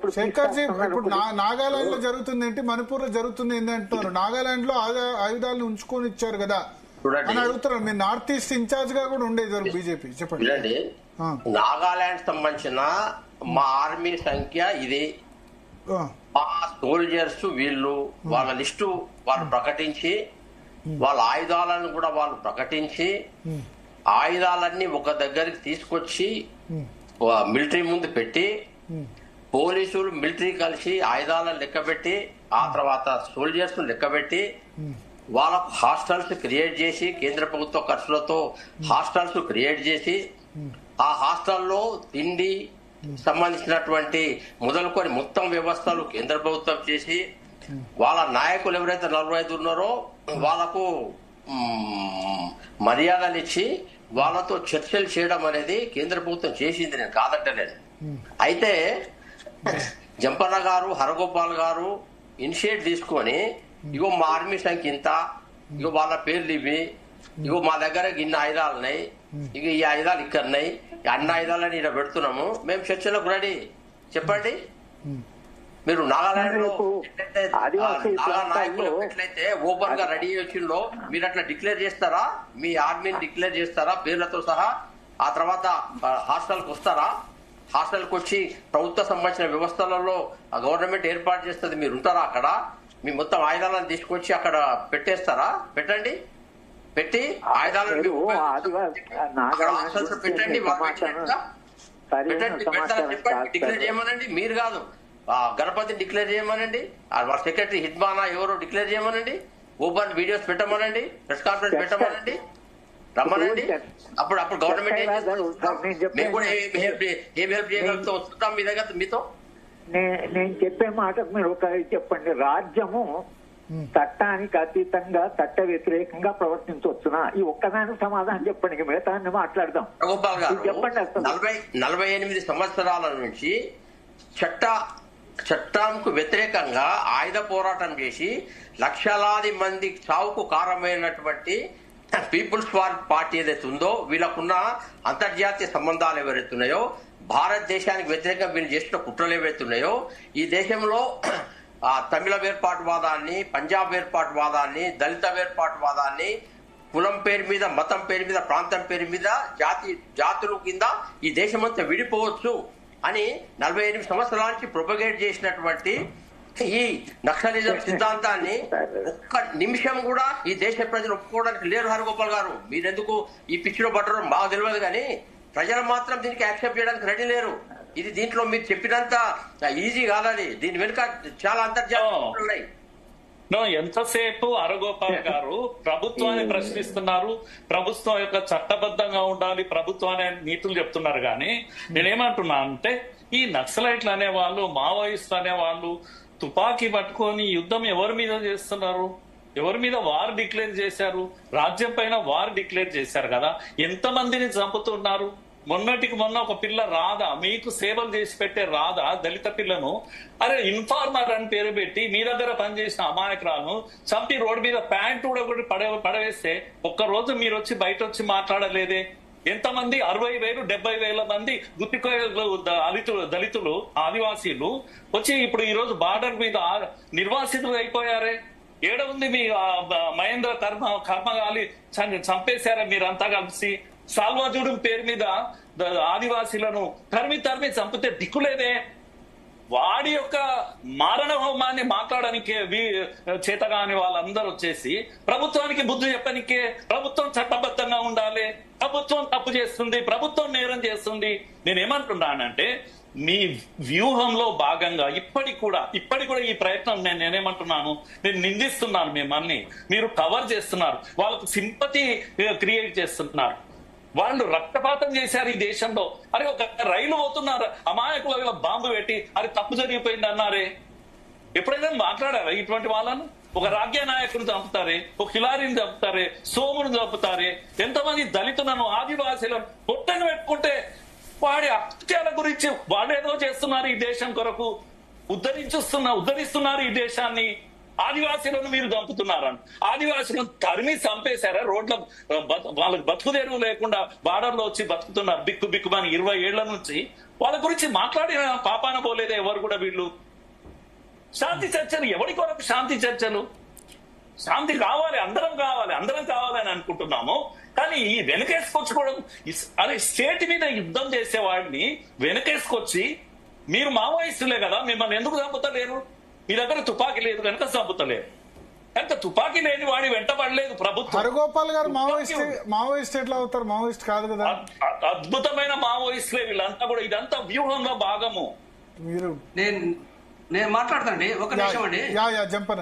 కేంద్రంలో ఇప్పుడు నాగాలాండ్ లో జరుగుతుంది ఏంటి, మణిపూర్ లో జరుగుతుంది ఏంటి అంటున్నారు. నాగాలాండ్ లో ఆయుధాలను ఉంచుకొని ఇచ్చారు కదా అని అడుగుతున్నారు. మీరు నార్త్ ఈస్ట్ ఇన్ఛార్జ్ గా కూడా ఉండేది బీజేపీ. చెప్పండి. నాగాలాండ్ సంబంధించిన మా ఆర్మీ సంఖ్య ఇది, మా సోల్జర్స్ వీళ్ళు, వాళ్ళ లిస్టు వాళ్ళు ప్రకటించి, వాళ్ళ ఆయుధాలను కూడా వాళ్ళు ప్రకటించి, ఆయుధాలన్నీ ఒక దగ్గరికి తీసుకొచ్చి మిలిటరీ ముందు పెట్టి, పోలీసులు మిలిటరీ కలిసి ఆయుధాలను లెక్కబెట్టి, ఆ తర్వాత సోల్జర్స్ లెక్కబెట్టి, వాళ్ళకు హాస్టల్స్ క్రియేట్ చేసి, కేంద్ర ప్రభుత్వ ఖర్చులతో హాస్టల్స్ క్రియేట్ చేసి, ఆ హాస్టల్లో తిండి సంబంధించినటువంటి మొదలుకొని మొత్తం వ్యవస్థలు కేంద్ర ప్రభుత్వం చేసి, వాళ్ళ నాయకులు ఎవరైతే 45 ఉన్నారో వాళ్లకు మర్యాదలు ఇచ్చి వాళ్ళతో చర్చలు చేయడం అనేది కేంద్ర ప్రభుత్వం చేసింది, నేను కాదంటలేను. అయితే జంపన్న గారు, హరగోపాల్ గారు ఇనిషియేట్ తీసుకొని, ఇగో మా ఆర్మీ సంఖ్య ఇంత, ఇగో వాళ్ళ పేర్లు ఇవి, ఇగో మా దగ్గర ఇన్ని ఆయుధాలు ఉన్నాయి, ఇక ఈ ఆయుధాలు ఇక్కడ ఉన్నాయి, అన్ని ఆయుధాలని ఇక్కడ పెడుతున్నాము, మేము చర్చలకు రెడీ. చెప్పండి. మీరు నాగాలాండ్ లో నాయకులు ఎట్లయితే ఓపెన్ గా రెడీ వచ్చిందో మీరు అట్లా డిక్లేర్ చేస్తారా? మీ ఆర్మీని డిక్లేర్ చేస్తారా పేర్లతో సహా? ఆ తర్వాత హాస్టల్ కు వస్తారా? హాస్టల్ కు వచ్చి ప్రభుత్వ సంబంధించిన వ్యవస్థలలో గవర్నమెంట్ ఏర్పాటు చేస్తుంది, మీరు ఉంటారా అక్కడ? మీ మొత్తం ఆయుధాలను తీసుకొచ్చి అక్కడ పెట్టేస్తారా? పెట్టండి. పెట్టి ఆయుధాలను పెట్టండి. డిక్లేర్ చేయమనండి. మీరు కాదు, గణపతిని డిక్లేర్ చేయమనండి, వాళ్ళ సెక్రటరీ హిడ్మానా ఎవరో డిక్లేర్ చేయమనండి, ఓపెన్ వీడియోస్ పెట్టమనండి, ప్రెస్ కాన్ఫరెన్స్ పెట్టమనండి, రమ్మనండి. అప్పుడు గవర్నమెంట్ ఏం చేస్తుంది? మేము కూడా ఏం హెల్ప్ చేయగలుగుతాం వస్తుంటాం మీ దగ్గర. మీతో నేను చెప్పే మాటకు మీరు ఒక చెప్పండి. రాజ్యము చట్టానికి అతీతంగా చట్ట వ్యతిరేకంగా ప్రవర్తించవచ్చునా? ఈ ఒక్కదానికి సమాధానం చెప్పండి, మిగతా మాట్లాడదాం. చెప్పండి. 48 సంవత్సరాల నుంచి చట్టానికి వ్యతిరేకంగా ఆయుధ పోరాటం చేసి లక్షలాది మంది చావుకు కారణమైనటువంటి పీపుల్స్ వార్ పార్టీ ఏదైతే ఉందో, వీళ్ళకున్న అంతర్జాతీయ సంబంధాలు ఎవరైతే ఉన్నాయో, భారతదేశానికి వ్యతిరేకంగా వీళ్ళు చేసిన కుట్రలు ఏవైతే ఉన్నాయో, ఈ దేశంలో తమిళ వేర్పాటువాదాన్ని, పంజాబ్ వేర్పాటువాదాన్ని, దళిత వేర్పాటువాదాన్ని, కులం పేరు మీద, మతం పేరు మీద, ప్రాంతం పేరు మీద, జాతుల కింద ఈ దేశమంతా విడిపోవచ్చు అని 48 సంవత్సరాల నుంచి ప్రొపగేట్ చేసినటువంటి ఈ నక్సలిజం సిద్ధాంతాన్ని ఒక్క నిమిషం కూడా ఈ దేశ ప్రజలు ఒప్పుకోవడానికి లేరు. హరగోపాల్ గారు, మీరెందుకు ఈ పిచ్చిలో పట్టడం మాకు తెలియదు, కానీ ప్రజలు మాత్రం దీనికి యాక్సెప్ట్ చేయడానికి రెడీ లేరు. ఇది దీంట్లో మీరు చెప్పినంత ఈజీ కాదని, దీని వెనుక చాలా అంతర్జాతీయ ఉన్నాయి. ఎంతసేపు హరగోపాల్ గారు ప్రభుత్వాన్ని ప్రశ్నిస్తున్నారు, ప్రభుత్వం యొక్క చట్టబద్ధంగా ఉండాలి, ప్రభుత్వాన్ని నీతులు చెప్తున్నారు. కానీ నేనేమంటున్నా అంటే, ఈ నక్సలైట్లు అనేవాళ్ళు, మావోయిస్టులు అనేవాళ్ళు తుపాకీ పట్టుకొని యుద్ధం ఎవరి మీద చేస్తున్నారు? ఎవరి మీద వార్ డిక్లేర్ చేశారు? రాజ్యం పైన వార్ డిక్లేర్ చేశారు కదా. ఎంతమందిని చంపుతున్నారు? మొన్నటికి మొన్న ఒక పిల్ల రాధ, మీకు సేవలు చేసి పెట్టే రాధ, దళిత పిల్లను అరే ఇన్ఫార్మర్ అని పేరు పెట్టి మీ దగ్గర పనిచేసిన అమాయకురాలను చంపి రోడ్డు మీద ప్యాంట్ కూడా పడవేస్తే ఒక్కరోజు మీరు వచ్చి బయట వచ్చి మాట్లాడలేదే? ఎంతమంది 60,000 70,000 మంది గుత్తికోయలు దళితులు ఆదివాసీలు వచ్చి ఇప్పుడు ఈ రోజు బార్డర్ మీద నిర్వాసితులు అయిపోయారే. ఏడ ఉంది మీ మహేంద్ర కర్మగాలి చంపేశారా మీరంతా కలిసి? సాల్వాజుడు పేరు మీద ఆదివాసీలను తరిమి చంపితే దిక్కులేదే. వాడి యొక్క మారణ హోమాన్ని మాట్లాడడానికే చేతగాని వాళ్ళందరూ వచ్చేసి ప్రభుత్వానికి బుద్ధి చెప్పడానికే, ప్రభుత్వం చట్టబద్ధంగా ఉండాలి, ప్రభుత్వం తప్పు చేస్తుంది, ప్రభుత్వం నేరం చేస్తుంది. నేనేమంటున్నానంటే, మీ వ్యూహంలో భాగంగా ఇప్పటికి కూడా ఈ ప్రయత్నం నేనేమంటున్నాను, నేను నిందిస్తున్నాను మిమ్మల్ని. మీరు కవర్ చేస్తున్నారు, వాళ్ళకు సింపతి క్రియేట్ చేస్తున్నారు. వాళ్ళు రక్తపాతం చేశారు ఈ దేశంలో. అరే ఒక రైలు పోతున్నారు, అమాయకుల బాంబు పెట్టి అది తప్పు జరిగిపోయింది అన్నారే. ఎప్పుడైనా మాట్లాడారా ఇటువంటి వాళ్ళను? ఒక రాజ్య నాయకుని చంపుతారే, ఒక హిలారిని చంపుతారే, సోమును చంపుతారే, ఎంతమంది దళితులను, ఆదివాసీలను పొట్టను పెట్టుకుంటే వాడి హత్యల గురించి వాళ్ళేదో చేస్తున్నారు ఈ దేశం కొరకు, ఉద్ధరిస్తున్నారు ఈ దేశాన్ని. ఆదివాసీలను మీరు చంపుతున్నారని. ఆదివాసీలను తరిమి చంపేశారా? రోడ్ల వాళ్ళకి బతుకు తెరువు లేకుండా బార్డర్లో వచ్చి బతుకుతున్నారు బిక్కుమని 20 ఏళ్ల నుంచి. వాళ్ళ గురించి మాట్లాడిన పాపాన పోలేదే ఎవరు కూడా. వీళ్ళు శాంతి చర్చలు ఎవరి కొరకు? శాంతి చర్చలు, శాంతి కావాలి, అందరం కావాలని అనుకుంటున్నాము. కానీ ఈ వెనకేసుకొచ్చుకోవడం, అదే స్టేట్ మీద యుద్ధం చేసేవాడిని వెనకేసుకొచ్చి మీరు మావోయిస్టులే కదా, మిమ్మల్ని ఎందుకు చంపుతలేరు? మీ దగ్గర తుపాకీ లేదు కనుక చంపుతలేరు. కనుక తుపాకీ లేని వాడి వెంటబడలేదు ప్రభుత్వం. హరగోపాల్ గారు మావోయిస్ట్ ఎట్లా అవుతారు? మావోయిస్ట్ కాదు కదా. అద్భుతమైన మావోయిస్టులే వీళ్ళంతా కూడా. ఇదంతా వ్యూహంలో భాగము. మీరు నేను మాట్లాడతానండి, ఒక నిమిషం అండి. జంపన.